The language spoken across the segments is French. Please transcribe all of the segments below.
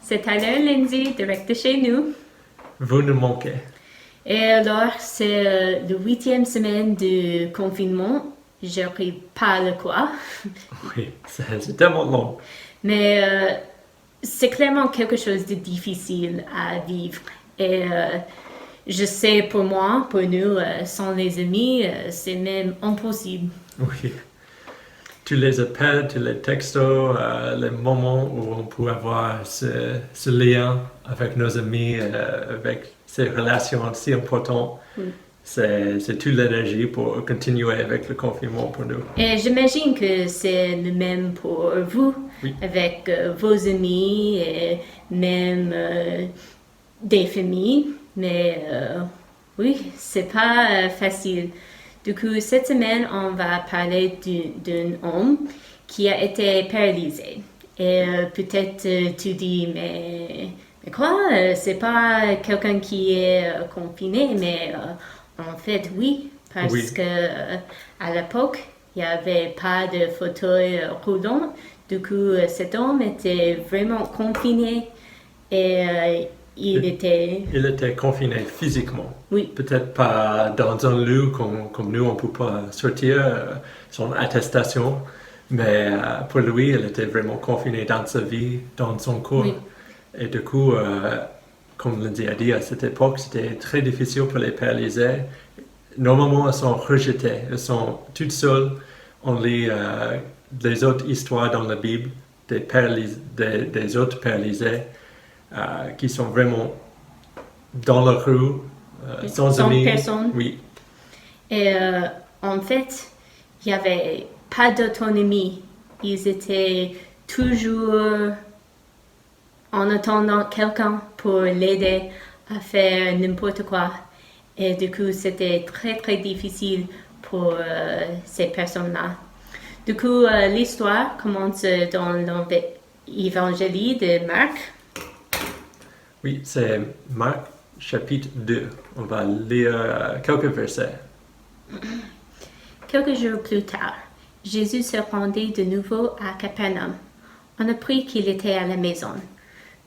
c'est Tyler Lindsay, direct de chez nous. Vous nous manquez. Et alors, c'est la 8e semaine du confinement. Je n'aurai pas le quoi. Oui, c'est tellement long. Mais c'est clairement quelque chose de difficile à vivre. Et je sais pour moi, pour nous, sans les amis, c'est même impossible. Oui. Tous les appels, tous les textos, les moments où on peut avoir ce lien avec nos amis, avec ces relations si importantes, c'est toute l'énergie pour continuer avec le confinement pour nous. Et j'imagine que c'est le même pour vous, avec vos amis et même des familles. Mais oui, c'est pas facile. Du coup, cette semaine, on va parler d'un homme qui a été paralysé. Et peut-être tu dis, mais quoi? C'est pas quelqu'un qui est confiné, mais en fait, oui, parce que à l'époque, il n'y avait pas de fauteuil roulant. Du coup, cet homme était vraiment confiné et il était confiné physiquement. Oui. Peut-être pas dans un lieu comme nous, on ne peut pas sortir son attestation. Mais pour lui, il était vraiment confiné dans sa vie, dans son corps. Oui. Et du coup, comme Lindsay a dit, à cette époque, c'était très difficile pour les paralysés. Normalement, elles sont rejetées. Elles sont toutes seules. On lit les autres histoires dans la Bible des autres paralysés qui sont vraiment dans la rue, sans amis. Personne. Oui. Et en fait, il n'y avait pas d'autonomie. Ils étaient toujours en attendant quelqu'un pour l'aider à faire n'importe quoi. Et du coup, c'était très, très difficile pour ces personnes-là. Du coup, l'histoire commence dans l'évangile de Marc. Oui, c'est Marc chapitre 2. On va lire quelques versets. Quelques jours plus tard, Jésus se rendit de nouveau à Capernaum. On apprit qu'il était à la maison.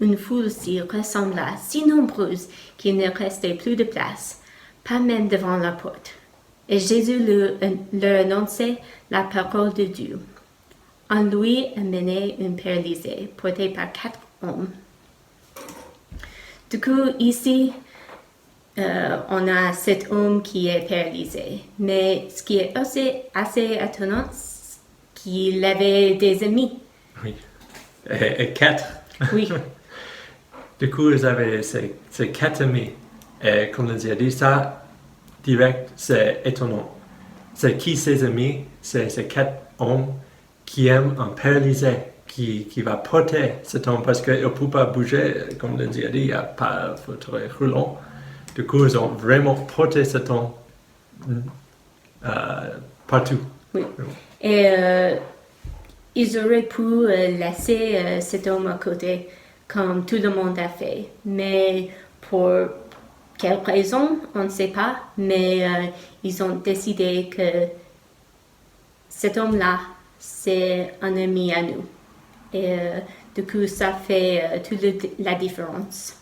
Une foule s'y rassembla, si nombreuse qu'il ne restait plus de place, pas même devant la porte. Et Jésus leur annonçait la parole de Dieu. On lui amenait une paralysée, portée par 4 hommes. Du coup, ici, on a cet homme qui est paralysé. Mais ce qui est aussi assez étonnant, c'est qu'il avait des amis. Oui. Et 4. Oui. Du coup, ils avaient ces 4 amis. Et comme Lindsay a dit, ça, direct, c'est étonnant. C'est qui ces amis? C'est ces 4 hommes qui aiment un paralysé, qui va porter cet homme parce qu'il ne peut pas bouger. Comme Lindsay a dit, il n'y a pas de fauteuil roulant. Du coup, ils ont vraiment porté cet homme partout. Oui. Et ils auraient pu laisser cet homme à côté, comme tout le monde a fait. Mais pour quelle raison, on ne sait pas. Mais ils ont décidé que cet homme-là, c'est un ami à nous. Et du coup, ça fait toute la différence.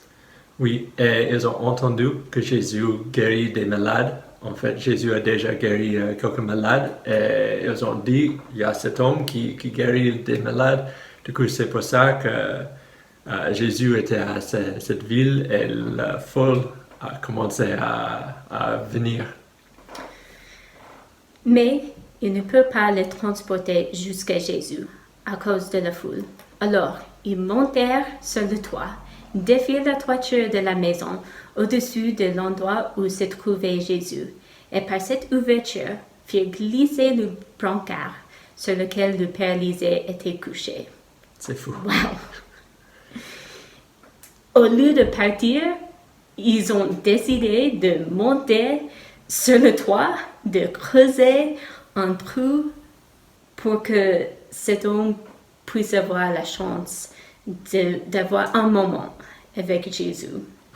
Oui, et ils ont entendu que Jésus guérit des malades. En fait, Jésus a déjà guéri quelques malades. Et ils ont dit, il y a cet homme qui guérit des malades. Du coup, c'est pour ça que Jésus était à cette ville et la foule a commencé à venir. Mais il ne peut pas les transporter jusqu'à Jésus à cause de la foule. Alors, ils montèrent sur le toit, défirent la toiture de la maison au-dessus de l'endroit où se trouvait Jésus, et par cette ouverture firent glisser le brancard sur lequel le paralysé était couché. C'est fou. Wow! Au lieu de partir, ils ont décidé de monter sur le toit, de creuser un trou pour que cet homme puisse avoir la chance d'avoir un moment avec Jésus.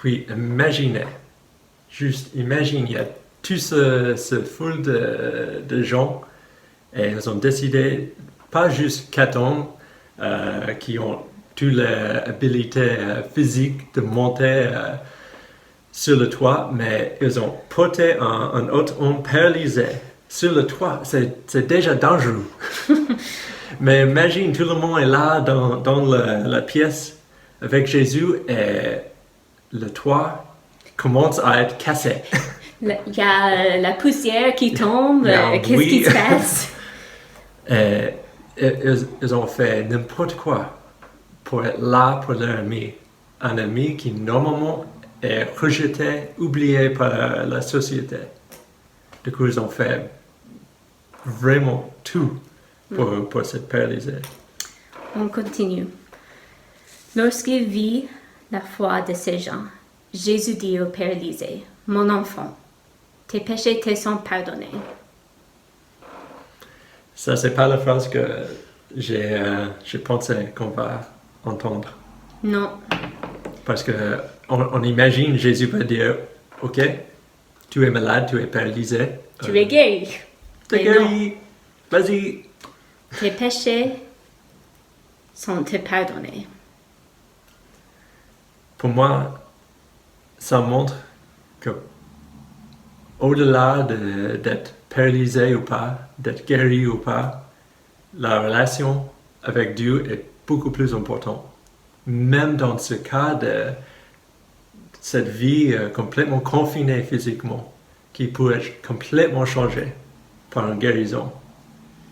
Oui, imaginez, juste imagine, il y a toute ce foule de gens et ils ont décidé, pas juste 4 hommes qui ont toutes les habilités physiques de monter sur le toit, mais ils ont porté un autre homme paralysé sur le toit. C'est déjà dangereux. Mais imagine, tout le monde est là dans la pièce avec Jésus et le toit commence à être cassé. Il y a la poussière qui tombe. Qu'est-ce qui se passe? Et ils ont fait n'importe quoi pour être là pour leur ami. Un ami qui normalement est rejeté, oublié par la société. Du coup, ils ont fait vraiment tout pour se paralyser. On continue. Lorsqu'il vit la foi de ces gens, Jésus dit au paralysé, « Mon enfant, tes péchés te sont pardonnés. » Ça, c'est pas la phrase que j'ai pensé qu'on va entendre. Non. Parce que on imagine Jésus va dire, « Ok, tu es malade, tu es paralysé. Tu es guéri. » T'es guéri, vas-y. Tes péchés sont te pardonnés. Pour moi, ça montre que au-delà d'être paralysé ou pas, d'être guéri ou pas, la relation avec Dieu est beaucoup plus importante. Même dans ce cas de cette vie complètement confinée physiquement, qui peut être complètement changée par une guérison.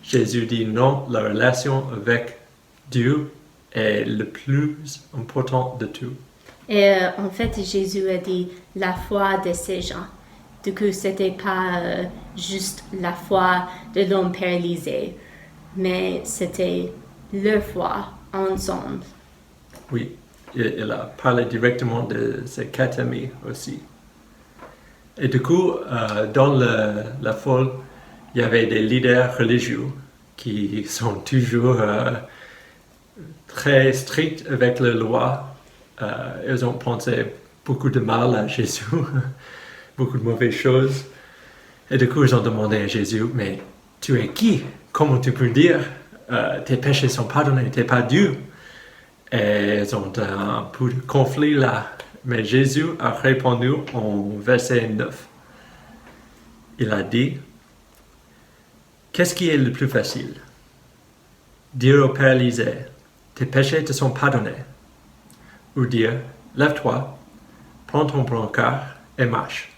Jésus dit non, la relation avec Dieu est le plus important de tout. Et en fait, Jésus a dit la foi de ces gens. Du coup, c'était pas juste la foi de l'homme paralysé, mais c'était leur foi ensemble. Oui, il a parlé directement de ses 4 amis aussi. Et du coup, dans la foule, il y avait des leaders religieux qui sont toujours très stricts avec la loi. Ils ont pensé beaucoup de mal à Jésus, beaucoup de mauvaises choses. Et du coup, ils ont demandé à Jésus, « Mais tu es qui? Comment tu peux dire tes péchés sont pardonnés, tu n'es pas Dieu? » Et ils ont un peu de conflit là. Mais Jésus a répondu en verset 9. Il a dit, « Qu'est-ce qui est le plus facile? Dire au paralysé, tes péchés te sont pardonnés. Ou dire, lève-toi, prends ton brancard et marche.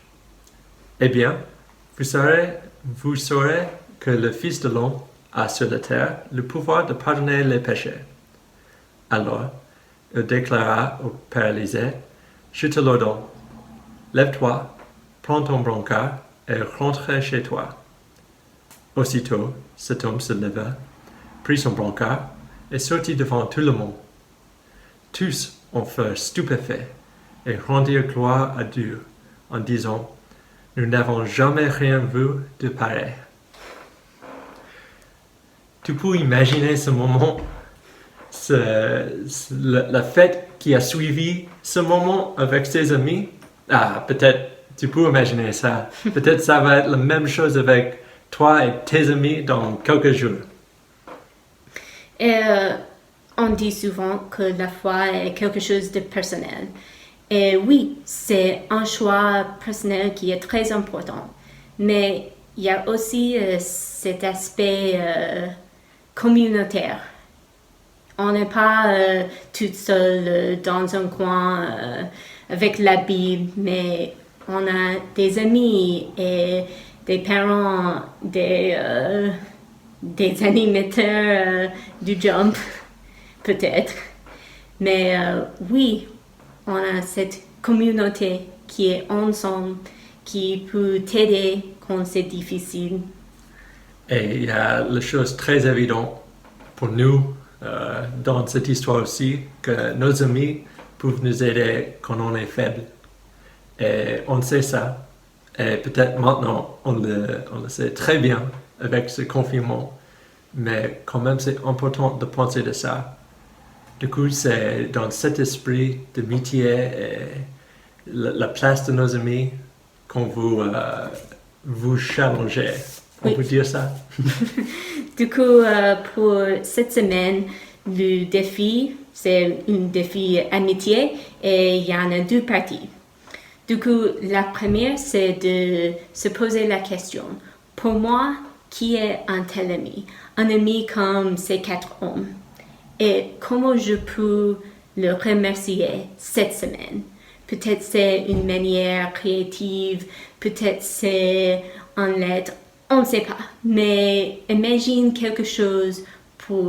Eh bien, vous saurez que le Fils de l'homme a sur la terre le pouvoir de pardonner les péchés. » Alors, il déclara au paralysé, « Je te l'ordonne, lève-toi, prends ton brancard et rentre chez toi. » Aussitôt, cet homme se leva, prit son brancard et sortit devant tout le monde. Tous en furent stupéfaits et rendirent gloire à Dieu en disant, « Nous n'avons jamais rien vu de pareil. » Tu peux imaginer ce moment, la fête qui a suivi ce moment avec ses amis? Ah, peut-être tu peux imaginer ça. Peut-être ça va être la même chose avec toi et tes amis dans quelques jours. Et on dit souvent que la foi est quelque chose de personnel. Et oui, c'est un choix personnel qui est très important. Mais il y a aussi cet aspect communautaire. On n'est pas toute seule dans un coin avec la Bible, mais on a des amis et des parents, des animateurs du jump, peut-être. Mais oui, on a cette communauté qui est ensemble, qui peut t'aider quand c'est difficile. Et il y a la chose très évidente pour nous dans cette histoire aussi, que nos amis peuvent nous aider quand on est faible. Et on sait ça. Et peut-être maintenant, on le sait très bien avec ce confinement. Mais quand même, c'est important de penser de ça. Du coup, c'est dans cet esprit d'amitié et la place de nos amis qu'on vous challengez. On peut dire ça? Du coup, pour cette semaine, le défi, c'est un défi amitié et il y en a deux parties. Du coup, la première, c'est de se poser la question. Pour moi, qui est un tel ami? Un ami comme ces 4 hommes. Et comment je peux le remercier cette semaine? Peut-être c'est une manière créative, peut-être c'est en lettres, on ne sait pas. Mais imagine quelque chose pour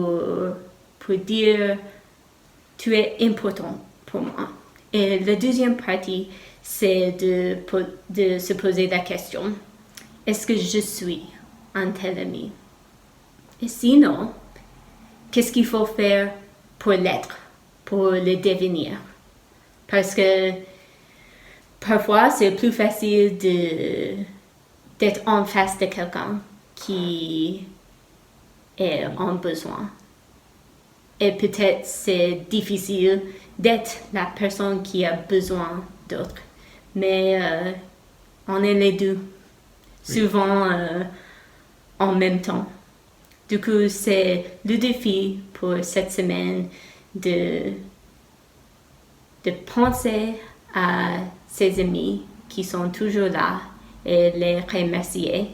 dire tu es important pour moi. Et la deuxième partie, c'est de se poser la question, est-ce que je suis un tel ami? Et sinon, qu'est-ce qu'il faut faire pour l'être, pour le devenir? Parce que parfois, c'est plus facile d'être en face de quelqu'un qui est en besoin. Et peut-être c'est difficile d'être la personne qui a besoin d'autres. Mais on est les deux, souvent en même temps. Du coup, c'est le défi pour cette semaine de penser à ses amis qui sont toujours là et les remercier.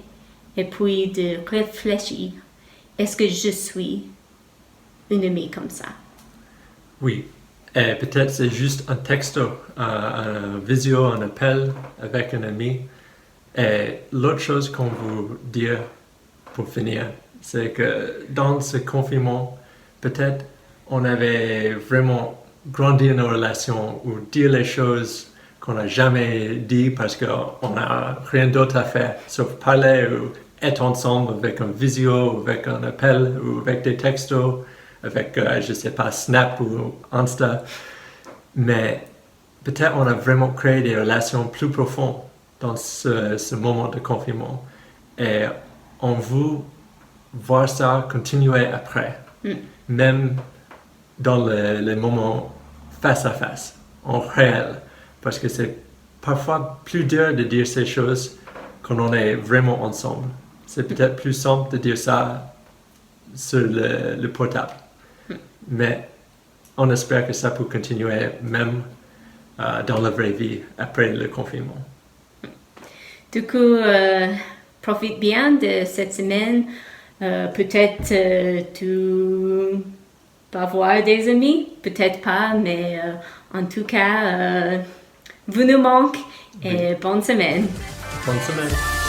Et puis de réfléchir, est-ce que je suis une amie comme ça? Oui. Et peut-être c'est juste un texto, un visio, un appel avec un ami. Et l'autre chose qu'on veut dire pour finir, c'est que dans ce confinement, peut-être on avait vraiment grandi nos relations ou dire les choses qu'on n'a jamais dit parce qu'on n'a rien d'autre à faire, sauf parler ou être ensemble avec un visio, avec un appel ou avec des textos, avec, je sais pas, Snap ou Insta. Mais peut-être on a vraiment créé des relations plus profondes dans ce moment de confinement. Et on veut voir ça continuer après, même dans les moments face à face, en réel. Parce que c'est parfois plus dur de dire ces choses quand on est vraiment ensemble. C'est peut-être plus simple de dire ça sur le portable. Mais on espère que ça peut continuer même dans la vraie vie après le confinement. Du coup, profite bien de cette semaine. Peut-être tu vas voir des amis, peut-être pas, mais en tout cas, vous nous manquez et bonne semaine. Bonne semaine.